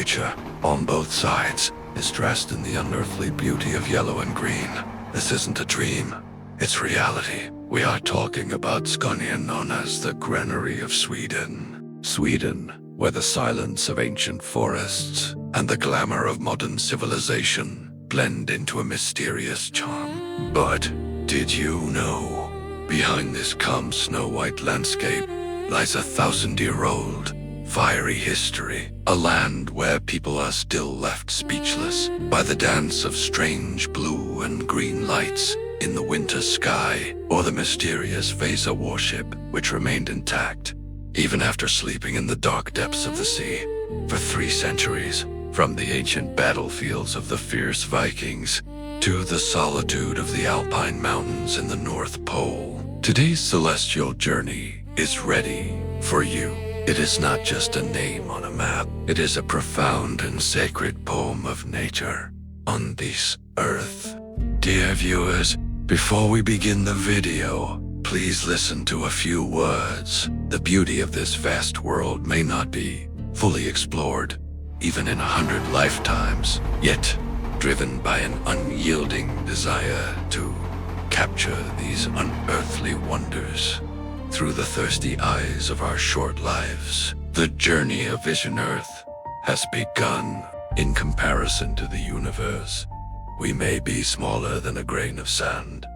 nature, on both sides, is dressed in the unearthly beauty of yellow and green. This isn't a dream, it's reality. We are talking about Scania, known as the granary of Sweden. Sweden, where the silence of ancient forests and the glamour of modern civilization blend into a mysterious charm. But did you know, behind this calm snow-white landscape lies a 1,000-year-old fiery history, a land where people are still left speechless by the dance of strange blue and green lights in the winter sky, or the mysterious Vasa warship, which remained intact even after sleeping in the dark depths of the sea for 3 centuries. From the ancient battlefields of the fierce Vikings to the solitude of the Alpine mountains in the North Pole, today's celestial journey is ready for you. It is not just a name on a map. It is a profound and sacred poem of nature on this earth. Dear viewers, before we begin the video, please listen to a few words. The beauty of this vast world may not be fully explored, even in 100 lifetimes, yet driven by an unyielding desire to capture these unearthly wonders through the thirsty eyes of our short lives. The journey of Vision Earth has begun. In comparison to the universe, we may be smaller than a grain of sand,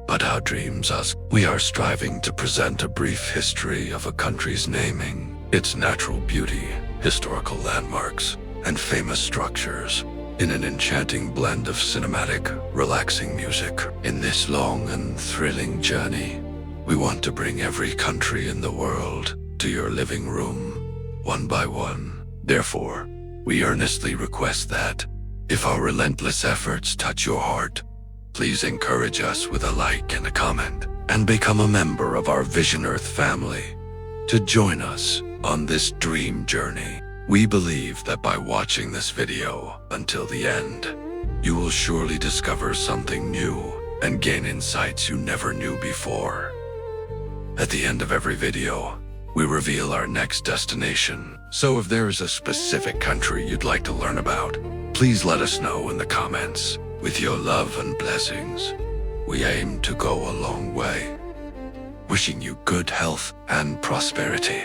but our dreams us. We are striving to present a brief history of a country's naming, its natural beauty, historical landmarks, and famous structures, in an enchanting blend of cinematic, relaxing music. In this long and thrilling journey, we want to bring every country in the world to your living room, one by one. Therefore, we earnestly request that, if our relentless efforts touch your heart, please encourage us with a like and a comment, and become a member of our Vision Earth family to join us on this dream journey. We believe that by watching this video until the end, you will surely discover something new and gain insights you never knew before. At the end of every video, we reveal our next destination. So if there is a specific country you'd like to learn about, please let us know in the comments. With your love and blessings, we aim to go a long way. Wishing you good health and prosperity.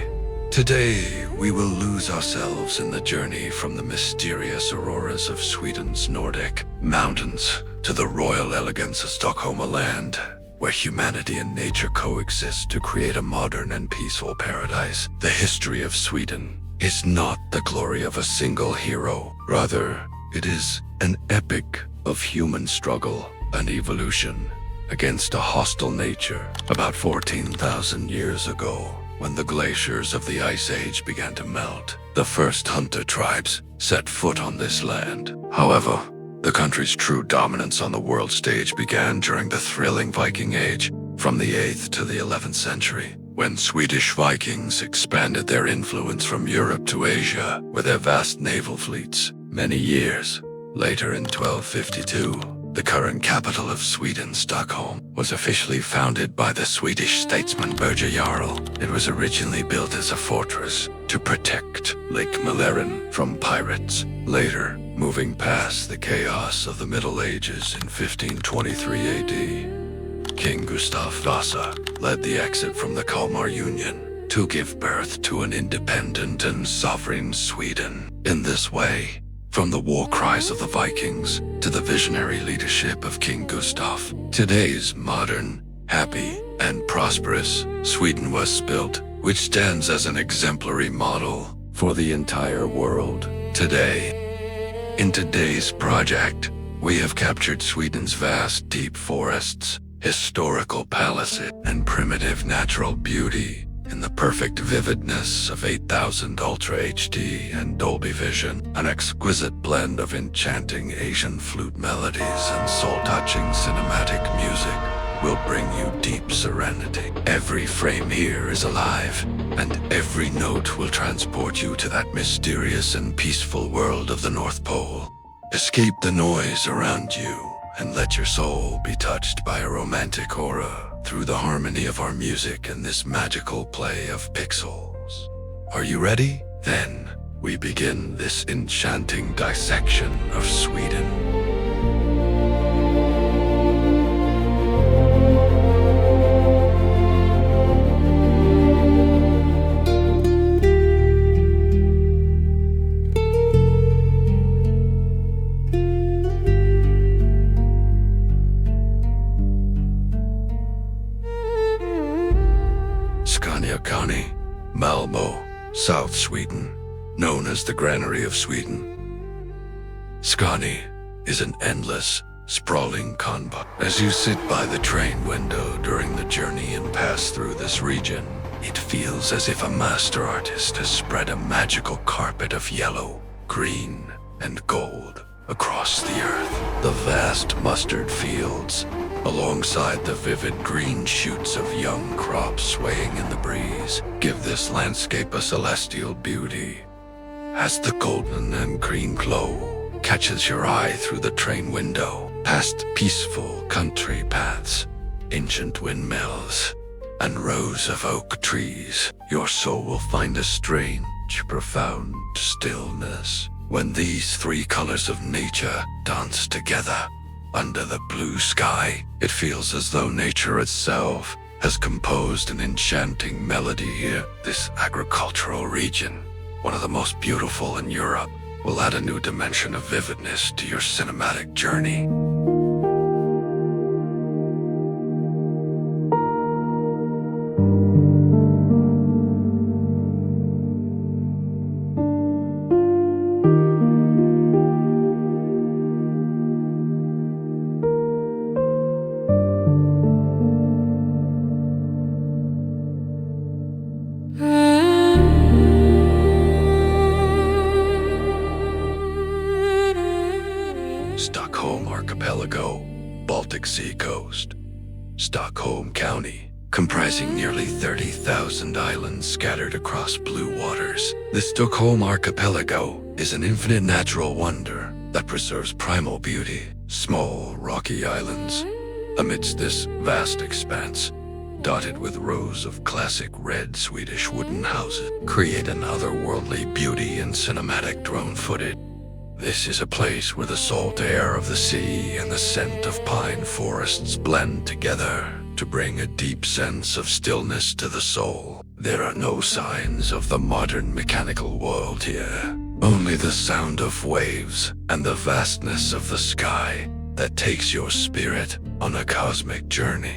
Today, we will lose ourselves in the journey from the mysterious auroras of Sweden's Nordic mountains to the royal elegance of Stockholm, Oland, where humanity and nature coexist to create a modern and peaceful paradise. The history of Sweden is not the glory of a single hero. Rather, it is an epic of human struggle and evolution against a hostile nature. About 14,000 years ago, when the glaciers of the Ice Age began to melt, the first hunter tribes set foot on this land. However, the country's true dominance on the world stage began during the thrilling Viking Age, from the 8th to the 11th century, when Swedish Vikings expanded their influence from Europe to Asia with their vast naval fleets. Many years later, in 1252, the current capital of Sweden, Stockholm, was officially founded by the Swedish statesman Birka Jarl. It was originally built as a fortress to protect Lake Mälaren from pirates. Later, moving past the chaos of the Middle Ages in 1523 AD, King Gustav Vasa led the exit from the Kalmar Union to give birth to an independent and sovereign Sweden. In this way, from the war cries of the Vikings to the visionary leadership of King Gustav, today's modern, happy, and prosperous Sweden was built, which stands as an exemplary model for the entire world today. In today's project, we have captured Sweden's vast, deep forests, historical palaces, and primitive natural beauty in the perfect vividness of 8000 Ultra HD and Dolby Vision, an exquisite blend of enchanting Asian flute melodies and soul-touching cinematic music will bring you deep serenity. Every frame here is alive, and every note will transport you to that mysterious and peaceful world of the North Pole. Escape the noise around you and let your soul be touched by a romantic aura through the harmony of our music and this magical play of pixels. Are you ready? Then, we begin this enchanting dissection of Sweden. Scania County, Malmo, South Sweden, known as the Granary of Sweden. Scania is an endless, sprawling convoy. As you sit by the train window during the journey and pass through this region, it feels as if a master artist has spread a magical carpet of yellow, green, and gold across the earth. The vast mustard fields, alongside the vivid green shoots of young crops swaying in the breeze, give this landscape a celestial beauty. As the golden and green glow catches your eye through the train window, past peaceful country paths, ancient windmills, and rows of oak trees, your soul will find a strange, profound stillness. When these three colors of nature dance together under the blue sky, it feels as though nature itself has composed an enchanting melody here. This agricultural region, one of the most beautiful in Europe, will add a new dimension of vividness to your cinematic journey. Stockholm Archipelago, Baltic Sea coast. Stockholm County, comprising nearly 30,000 islands scattered across blue waters. The Stockholm Archipelago is an infinite natural wonder that preserves primal beauty. Small, rocky islands amidst this vast expanse, dotted with rows of classic red Swedish wooden houses, create an otherworldly beauty in cinematic drone footage. This is a place where the salt air of the sea and the scent of pine forests blend together to bring a deep sense of stillness to the soul. There are no signs of the modern mechanical world here, only the sound of waves and the vastness of the sky that takes your spirit on a cosmic journey.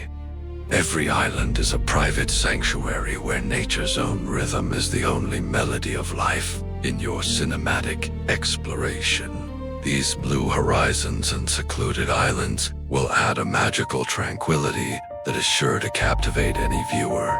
Every island is a private sanctuary where nature's own rhythm is the only melody of life in your cinematic exploration. These blue horizons and secluded islands will add a magical tranquility that is sure to captivate any viewer.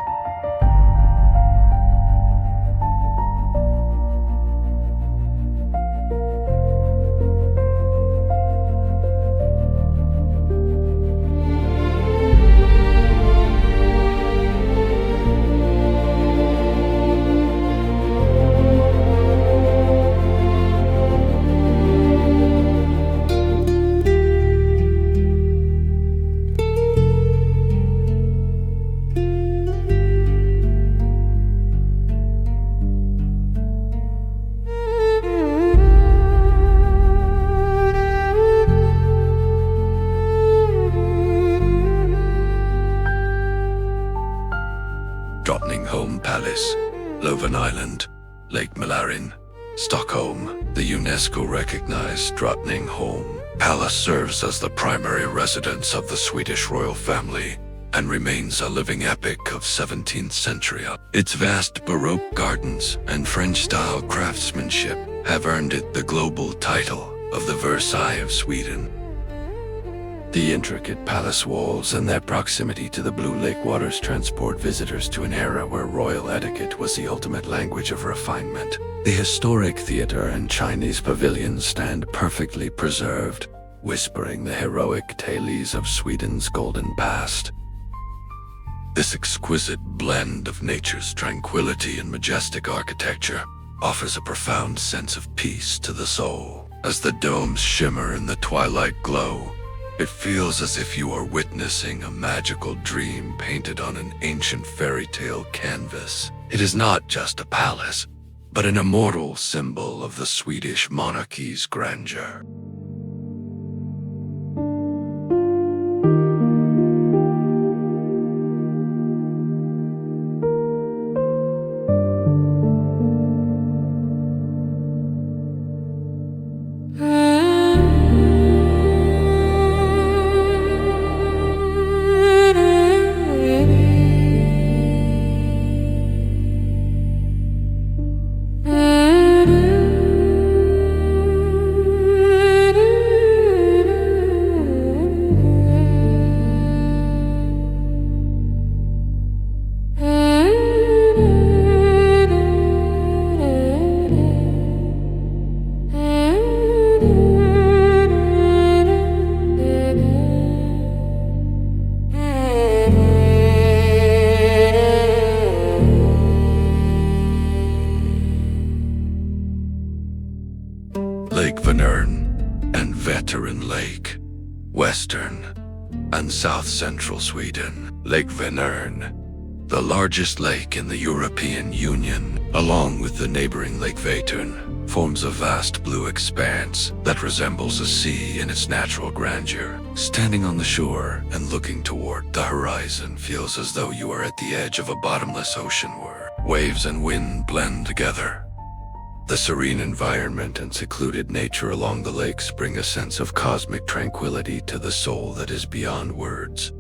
Drottningholm Palace, Loven Island, Lake Mälaren, Stockholm. The UNESCO-recognized Drottningholm Palace serves as the primary residence of the Swedish royal family and remains a living epic of 17th century. Its vast Baroque gardens and French-style craftsmanship have earned it the global title of the Versailles of Sweden. The intricate palace walls and their proximity to the blue lake waters transport visitors to an era where royal etiquette was the ultimate language of refinement. The historic theater and Chinese pavilions stand perfectly preserved, whispering the heroic tales of Sweden's golden past. This exquisite blend of nature's tranquility and majestic architecture offers a profound sense of peace to the soul. As the domes shimmer in the twilight glow, it feels as if you are witnessing a magical dream painted on an ancient fairy tale canvas. It is not just a palace, but an immortal symbol of the Swedish monarchy's grandeur. Lake Vanern and Veteran Lake, western and south-central Sweden. Lake Vanern, the largest lake in the European Union, along with the neighboring Lake Vättern, forms a vast blue expanse that resembles a sea in its natural grandeur. Standing on the shore and looking toward the horizon feels as though you are at the edge of a bottomless ocean where waves and wind blend together. The serene environment and secluded nature along the lakes bring a sense of cosmic tranquility to the soul that is beyond words.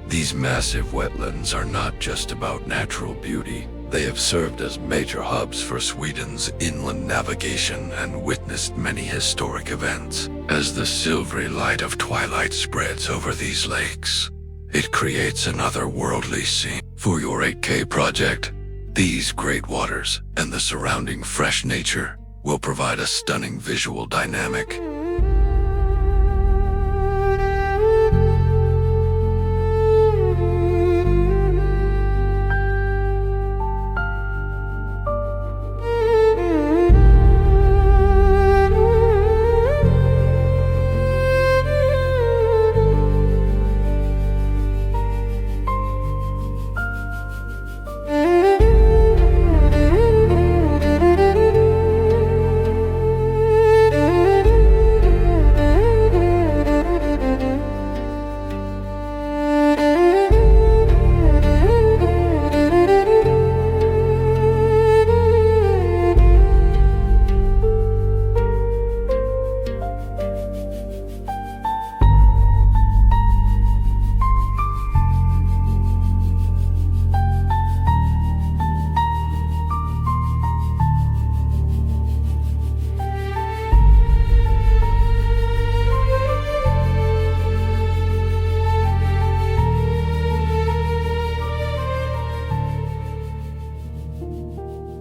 These massive wetlands are not just about natural beauty. They have served as major hubs for Sweden's inland navigation and witnessed many historic events. As the silvery light of twilight spreads over these lakes, it creates an otherworldly scene. For your 8K project, these great waters and the surrounding fresh nature will provide a stunning visual dynamic.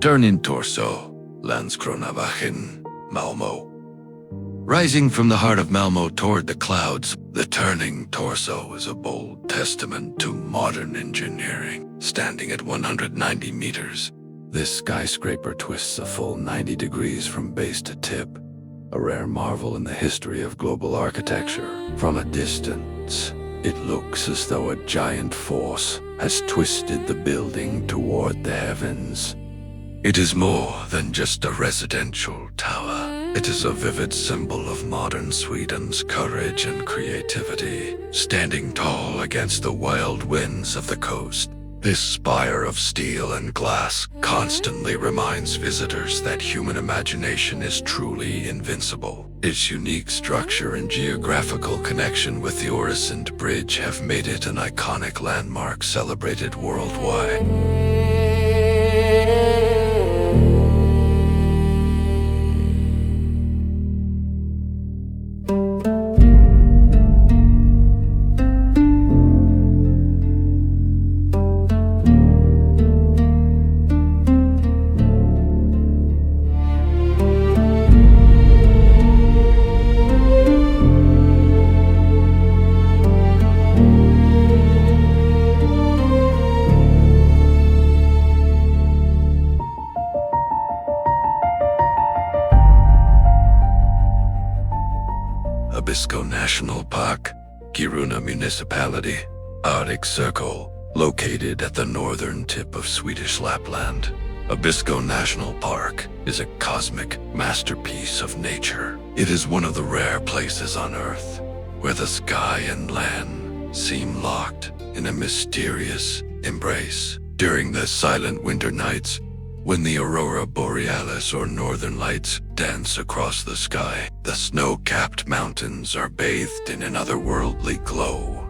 Turning torso, Landskronavägen, Malmö. Rising from the heart of Malmö toward the clouds, the turning torso is a bold testament to modern engineering. Standing at 190 meters, this skyscraper twists a full 90 degrees from base to tip, a rare marvel in the history of global architecture. From a distance, it looks as though a giant force has twisted the building toward the heavens. It is more than just a residential tower. It is a vivid symbol of modern Sweden's courage and creativity. Standing tall against the wild winds of the coast, this spire of steel and glass constantly reminds visitors that human imagination is truly invincible. Its unique structure and geographical connection with the Öresund Bridge have made it an iconic landmark celebrated worldwide. Abisko National Park, Kiruna Municipality, Arctic Circle, located at the northern tip of Swedish Lapland. Abisko National Park is a cosmic masterpiece of nature. It is one of the rare places on Earth where the sky and land seem locked in a mysterious embrace. During the silent winter nights, when the aurora borealis or northern lights dance across the sky, the snow-capped mountains are bathed in an otherworldly glow.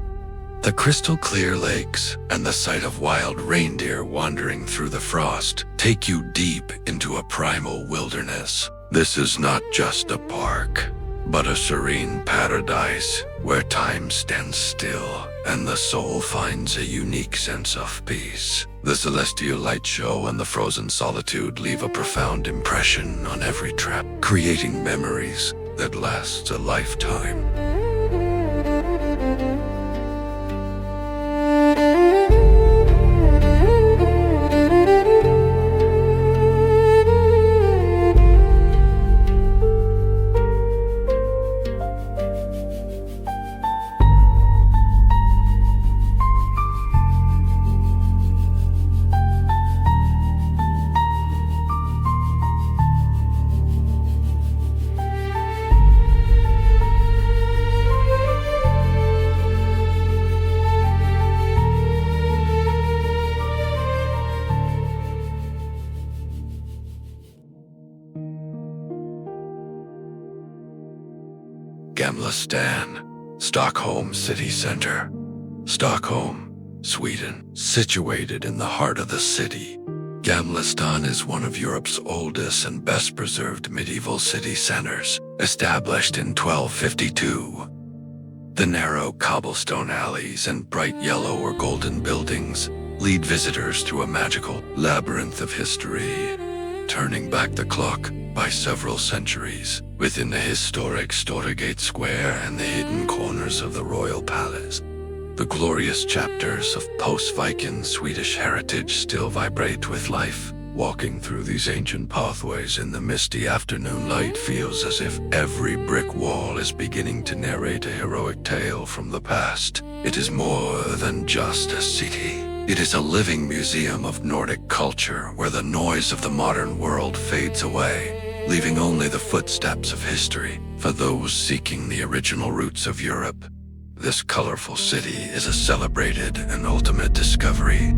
The crystal-clear lakes and the sight of wild reindeer wandering through the frost take you deep into a primal wilderness. This is not just a park, but a serene paradise where time stands still and the soul finds a unique sense of peace. The celestial light show and the frozen solitude leave a profound impression on every trip, creating memories that last a lifetime. Gamla, Stockholm city center. Stockholm, Sweden. Situated in the heart of the city, Gamla is one of Europe's oldest and best preserved medieval city centers, established in 1252. The narrow cobblestone alleys and bright yellow or golden buildings lead visitors through a magical labyrinth of history, turning back the clock by several centuries. Within the historic Storgate Square and the hidden corners of the royal palace, the glorious chapters of post-Viking Swedish heritage still vibrate with life. Walking through these ancient pathways in the misty afternoon light feels as if every brick wall is beginning to narrate a heroic tale from the past. It is more than just a city. It is a living museum of Nordic culture where the noise of the modern world fades away, leaving only the footsteps of history for those seeking the original roots of Europe. This colorful city is a celebrated and ultimate discovery.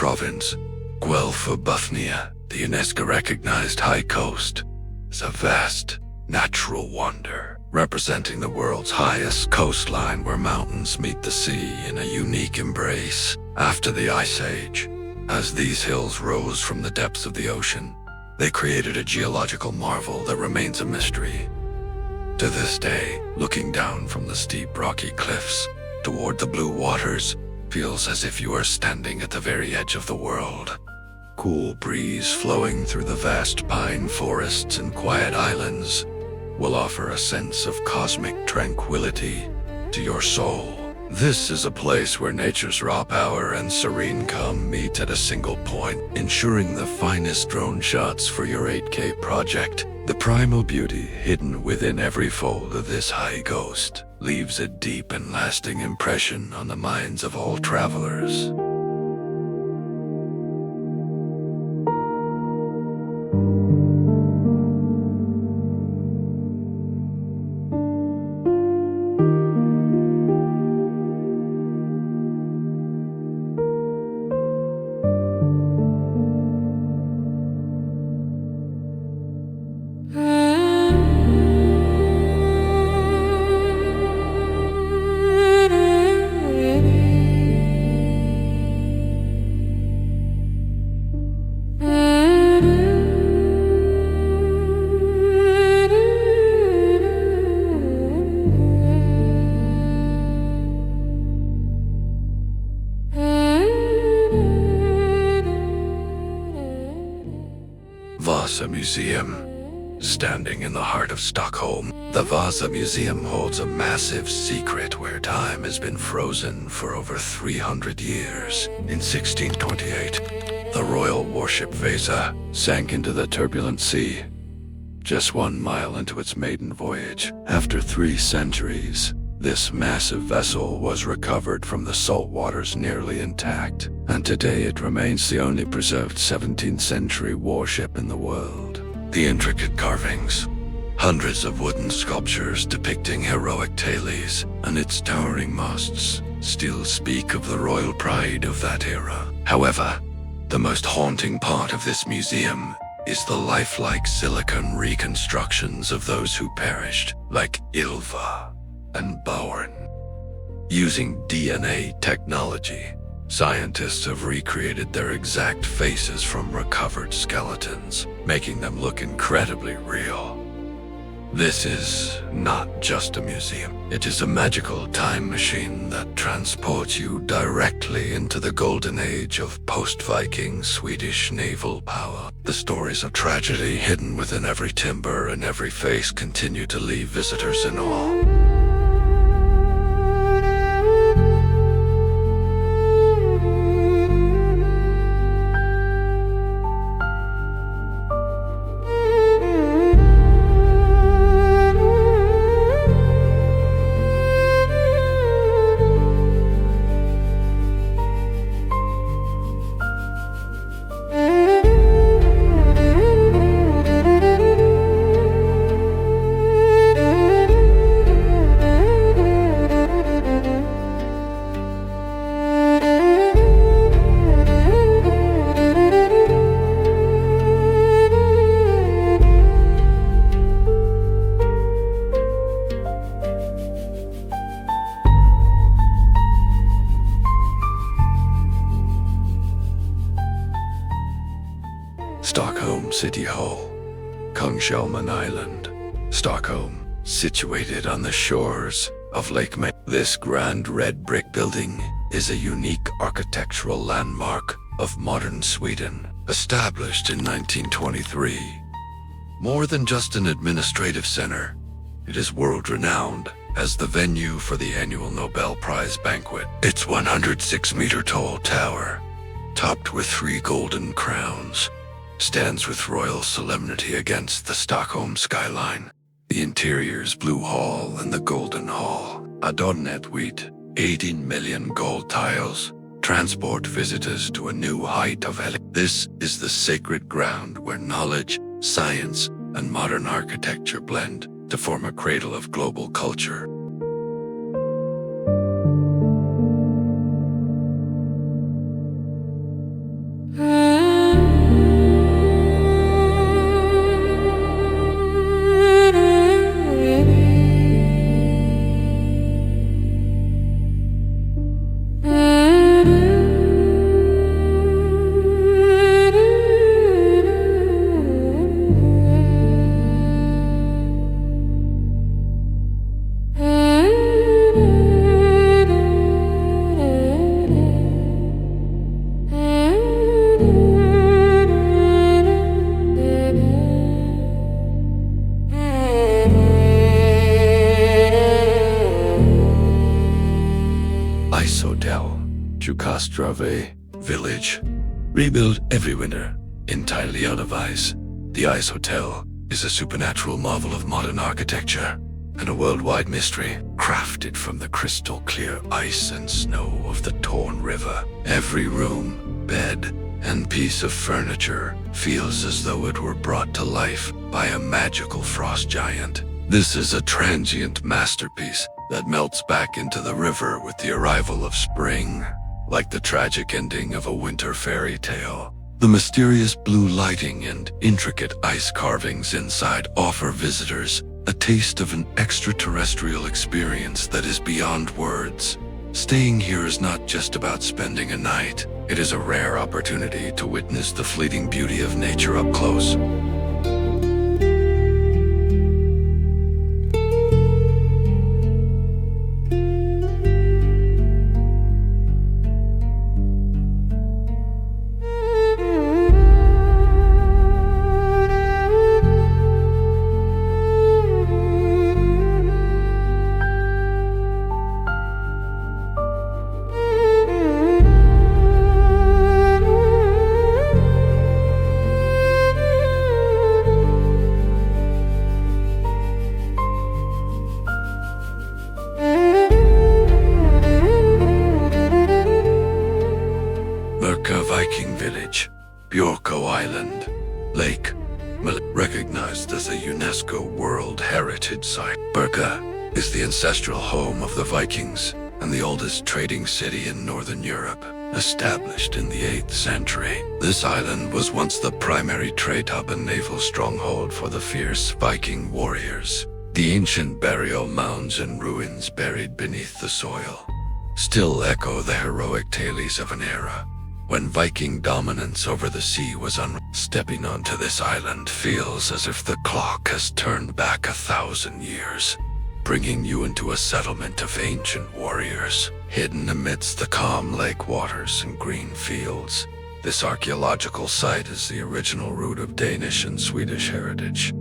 Province, Guelph-Bothnia, the UNESCO-recognized High Coast, is a vast natural wonder, representing the world's highest coastline where mountains meet the sea in a unique embrace. After the Ice Age, as these hills rose from the depths of the ocean, they created a geological marvel that remains a mystery. To this day, looking down from the steep rocky cliffs toward the blue waters feels as if you are standing at the very edge of the world. Cool breeze flowing through the vast pine forests and quiet islands will offer a sense of cosmic tranquility to your soul. This is a place where nature's raw power and serene calm meet at a single point, ensuring the finest drone shots for your 8K project. The primal beauty hidden within every fold of this high coast leaves a deep and lasting impression on the minds of all travelers. Museum. Standing in the heart of Stockholm, the Vasa Museum holds a massive secret where time has been frozen for over 300 years. In 1628, the royal warship Vasa sank into the turbulent sea, just 1 mile into its maiden voyage. After 3 centuries, this massive vessel was recovered from the salt waters nearly intact, and today it remains the only preserved 17th century warship in the world. The intricate carvings, hundreds of wooden sculptures depicting heroic tales, and its towering masts still speak of the royal pride of that era. However, the most haunting part of this museum is the lifelike silicon reconstructions of those who perished, like Ylva and Bjorn. Using DNA technology, scientists have recreated their exact faces from recovered skeletons, making them look incredibly real. This is not just a museum. It is a magical time machine that transports you directly into the golden age of post-Viking Swedish naval power. The stories of tragedy hidden within every timber and every face continue to leave visitors in awe. Stockholm City Hall, Kungsholmen Island, Stockholm, situated on the shores of Lake May. This grand red brick building is a unique architectural landmark of modern Sweden, established in 1923. More than just an administrative center, it is world-renowned as the venue for the annual Nobel Prize banquet. Its 106-meter-tall tower, topped with 3 golden crowns, stands with royal solemnity against the Stockholm skyline. The interior's Blue Hall and the Golden Hall, adorned with 18 million gold tiles, transport visitors to a new height of This is the sacred ground where knowledge, science, and modern architecture blend to form a cradle of global culture. Jukkasjarvi village, rebuilt every winter, entirely out of ice. The Ice Hotel is a supernatural marvel of modern architecture and a worldwide mystery, crafted from the crystal clear ice and snow of the torn river. Every room, bed, and piece of furniture feels as though it were brought to life by a magical frost giant. This is a transient masterpiece that melts back into the river with the arrival of spring, like the tragic ending of a winter fairy tale. The mysterious blue lighting and intricate ice carvings inside offer visitors a taste of an extraterrestrial experience that is beyond words. Staying here is not just about spending a night. It is a rare opportunity to witness the fleeting beauty of nature up close. heritage site. Birka is the ancestral home of the Vikings and the oldest trading city in northern Europe, established in the 8th century. This island was once the primary trade hub and naval stronghold for the fierce Viking warriors. The ancient burial mounds and ruins buried beneath the soil still echo the heroic tales of an era when Viking dominance over the sea was Stepping onto this island feels as if the clock has turned back 1,000 years, bringing you into a settlement of ancient warriors, hidden amidst the calm lake waters and green fields. This archaeological site is the original root of Danish and Swedish heritage.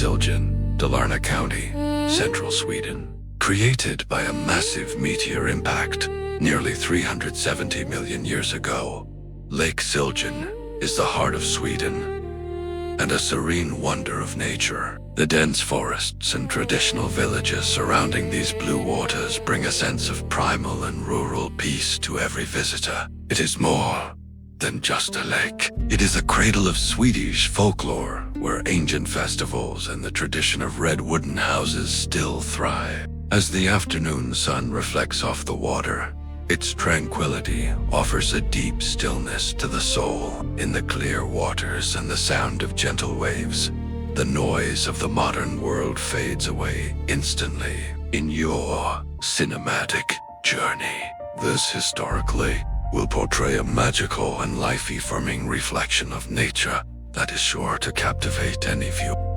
Siljan, Dalarna County, central Sweden. Created by a massive meteor impact nearly 370 million years ago, Lake Siljan is the heart of Sweden and a serene wonder of nature. The dense forests and traditional villages surrounding these blue waters bring a sense of primal and rural peace to every visitor. It is more than just a lake. It is a cradle of Swedish folklore, where ancient festivals and the tradition of red wooden houses still thrive. As the afternoon sun reflects off the water, its tranquility offers a deep stillness to the soul. In the clear waters and the sound of gentle waves, the noise of the modern world fades away instantly in your cinematic journey. This historically will portray a magical and life-affirming reflection of nature that is sure to captivate any viewer.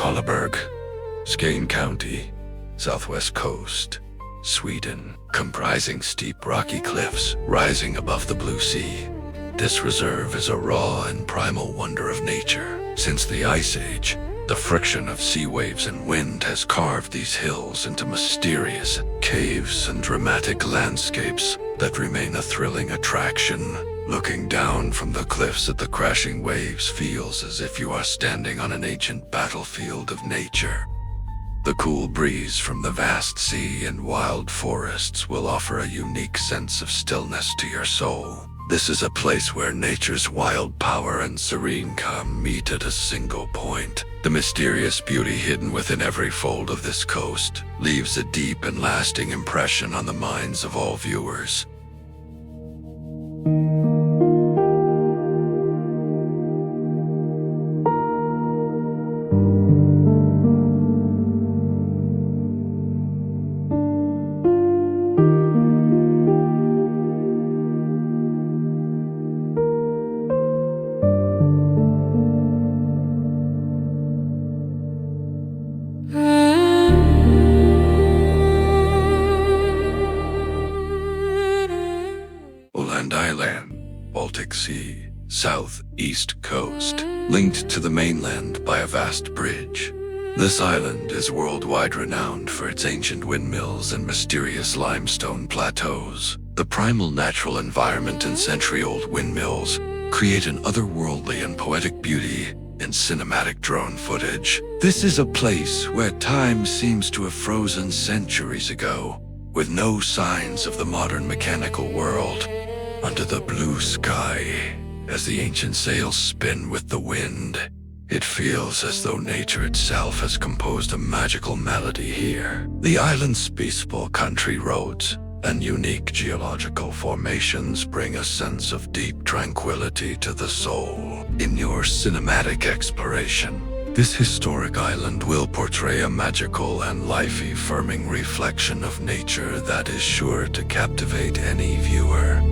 Kullaberg, Scania County, southwest coast, Sweden, comprising steep rocky cliffs rising above the blue sea. This reserve is a raw and primal wonder of nature. Since the Ice Age, the friction of sea waves and wind has carved these hills into mysterious caves and dramatic landscapes that remain a thrilling attraction. Looking down from the cliffs at the crashing waves feels as if you are standing on an ancient battlefield of nature. The cool breeze from the vast sea and wild forests will offer a unique sense of stillness to your soul. This is a place where nature's wild power and serene calm meet at a single point. The mysterious beauty hidden within every fold of this coast leaves a deep and lasting impression on the minds of all viewers. Oland Island, Baltic Sea, southeast coast, linked to the mainland by a vast bridge. This island is worldwide renowned for its ancient windmills and mysterious limestone plateaus. The primal natural environment and century-old windmills create an otherworldly and poetic beauty in cinematic drone footage. This is a place where time seems to have frozen centuries ago, with no signs of the modern mechanical world. Under the blue sky, as the ancient sails spin with the wind, It feels as though nature itself has composed a magical melody here. The island's peaceful country roads and unique geological formations bring a sense of deep tranquility to the soul. In your cinematic exploration, this historic island will portray a magical and life-affirming reflection of nature that is sure to captivate any viewer.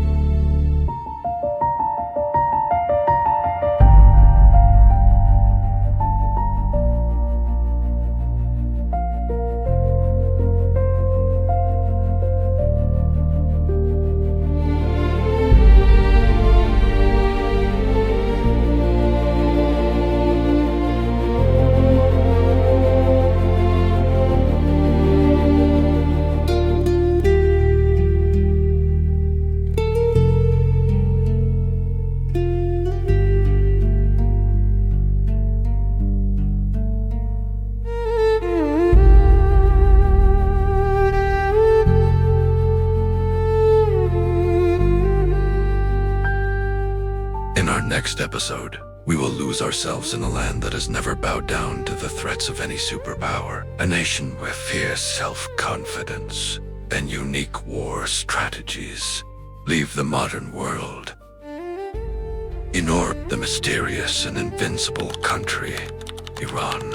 Next episode, we will lose ourselves in a land that has never bowed down to the threats of any superpower, a nation with fierce self-confidence and unique war strategies. Leave the modern world. Ignore the mysterious and invincible country, Iran.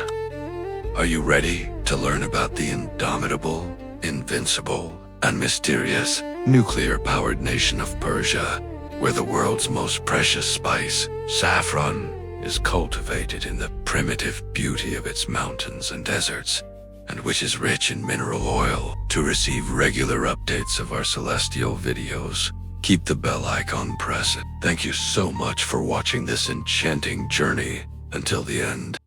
Are you ready to learn about the indomitable, invincible, and mysterious nuclear-powered nation of Persia, where the world's most precious spice, saffron, is cultivated in the primitive beauty of its mountains and deserts, and which is rich in mineral oil? To receive regular updates of our celestial videos, keep the bell icon pressed. Thank you so much for watching this enchanting journey until the end.